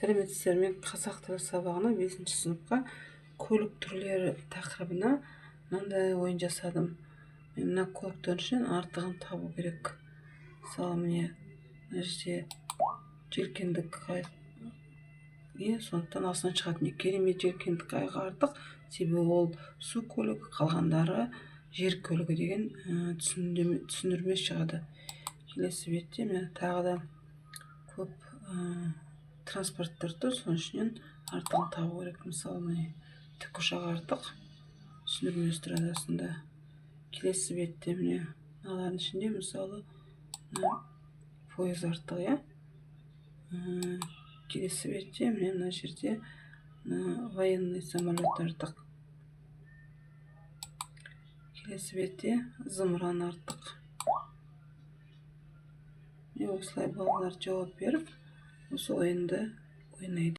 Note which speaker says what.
Speaker 1: Сәлеметсіздер, мен қазақ тілі сабағына 5-ші сыныпқа көлік түрлері тақырыбына мынандай ойын жасадым. Мен мына көліктердің ішінен артығын табу керек. Мысалы, міне мына жерде желкенді қайық, сондықтан астынан шығады. Міне керемет желкенді қайығы артық, себебі ол су көлігі, қалғандары жер көлігі деген түсіндірме шығады. Келесі бетте міне тағы да көп транспорттар тұр, соның ішінен артығын табу керек. Мысалы, міне тікұшақ артық, түсіндірмесі тұрады астында. Келесі бетте міне мыналардың ішінде мысалы пойыз артық, келесі бетте міне мына жерде военный самолет артық. Келесі бетте зымыран артық. Осылай балалар жауап беріп, осы ойынды ойнайды.